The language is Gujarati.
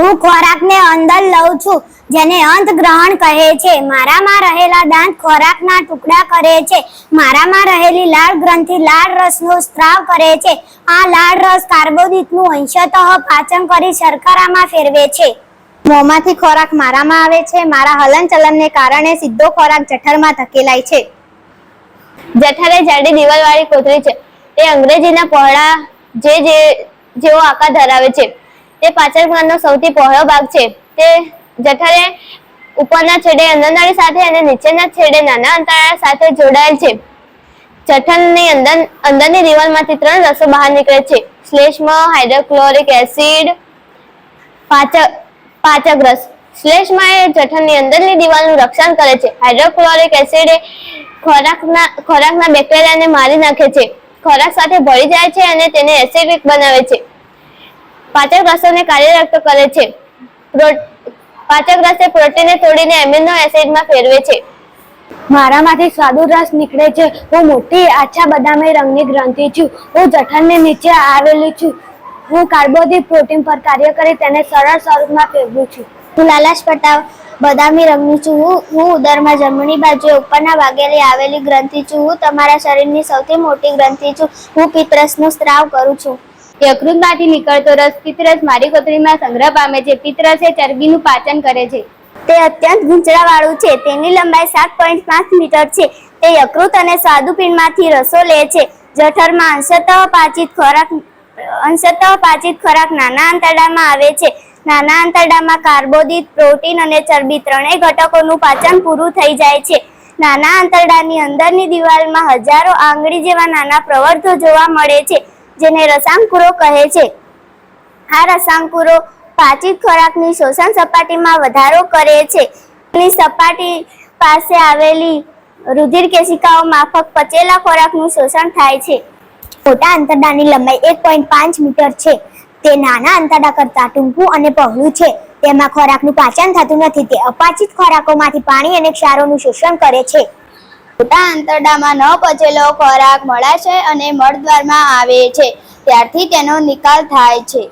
હું ખોરાકને અંદર લઉં છું, જેને અંત ગ્રહણ કહે છે. મારામાં રહેલા દાંત ખોરાકના ટુકડા કરે છે. મારામાં રહેલી લાળ ગ્રંથિ લાળ રસનો સ્ત્રાવ કરે છે. આ લાળ રસ કાર્બોદિતનું અંશતઃ પાચન કરી શર્કરામાં ફેરવે છે. મોંમાંથી ખોરાક મારામાં આવે છે. મારા હલનચલનને કારણે સીધો ખોરાક જઠરમાં ધકેલાય છે. જઠર એ જાડી દિવાલવાળી કોથળી છે. તે અંગ્રેજીના પહોળા જેવો આકાર ધરાવે છે. તે પાચન ગ્રંથનો સૌથી પહોળો ભાગ છે. તે જઠર એ ઉપરના છેડે અન્નનળી સાથે અને નીચેના છેડે નાના અંતરાળ સાથે જોડાયેલ છે. જઠરની અંદરની દિવાલમાંથી 3 રસો બહાર નીકળે છે: શ્લેષ્મ, હાઇડ્રોક્લોરિક એસિડ, પાચક રસ. શ્લેષ્મ એ જઠરની અંદરની દિવાલનું રક્ષણ કરે છે. હાઇડ્રોક્લોરિક એસિડ એ ખોરાકના બેક્ટેરિયાને મારી નાખે છે. ખોરાક સાથે ભળી જાય છે અને તેને એસિડિક બનાવે છે. પાચક રસોને કાર્યરત કરે છે. પાચક રસ એ પ્રોટીનને તોડીને એમિનો એસિડમાં ફેરવે છે. મારામાંથી સ્વાદુ રસ નીકળે છે. હું મોટી આછા બદામી રંગની ગ્રંથિ છું. હું જઠરની નીચે આવેલી છું. હું કાર્બોદિત પ્રોટીન પર કાર્ય કરી તેને સરળ સ્વરૂપમાં ફેરવું છું. હું લાલાશ પટાવ બદામી રંગની છું. હું ઉદરમાં જમણી બાજુએ ઉપરના ભાગે આવેલી ગ્રંથિ છું. હું તમારા શરીરની સૌથી મોટી ગ્રંથિ છું. હું પિત્તરસનો સ્ત્રાવ કરું છું. યકૃતમાંથી નીકળતો રસ પિત્તરસ મારી કોથળીમાં સંગ્રહ પામે છે. પિત્તરસ એ ચરબીનું પાચન કરે છે. તે અત્યંત ગૂંચળાવાળું છે. તેની લંબાઈ 7.5 મીટર છે. તે યકૃત અને સ્વાદુપિંડમાંથી રસો લે છે. જઠરમાં અંશતઃ પાચિત ખોરાક નાના આંતરડામાં આવે છે. નાના આંતરડામાં કાર્બોદિત, પ્રોટીન અને ચરબી ત્રણેય ઘટકોનું પાચન પૂરું થઈ જાય છે. નાના આંતરડાની અંદરની દિવાલમાં હજારો આંગળી જેવા નાના પ્રવર્ધો જોવા મળે છે, જેને રસાંકુરો કહે છે. આ રસાંકુરો પાચિત ખોરાકની શોષણ સપાટીમાં વધારો કરે છે. ની સપાટી પાસે આવેલી રુધિર કેશિકાઓ માફક પચેલા ખોરાકનું શોષણ થાય છે. મોટા આંતરડાની લંબાઈ 1.5 મીટર છે. તે નાના આંતરડા કરતાં ટૂંકું અને પહોળું છે. તેમાં ખોરાકનું પાચન થતું નથી. તે અપાચિત ખોરાકોમાંથી પાણી અને ક્ષારોનું શોષણ કરે છે. મોટા આંતરડામાં ન પચેલો ખોરાક મળાશય અને મળદ્વારમાં આવે છે. ત્યારથી તેનો નિકાલ થાય છે.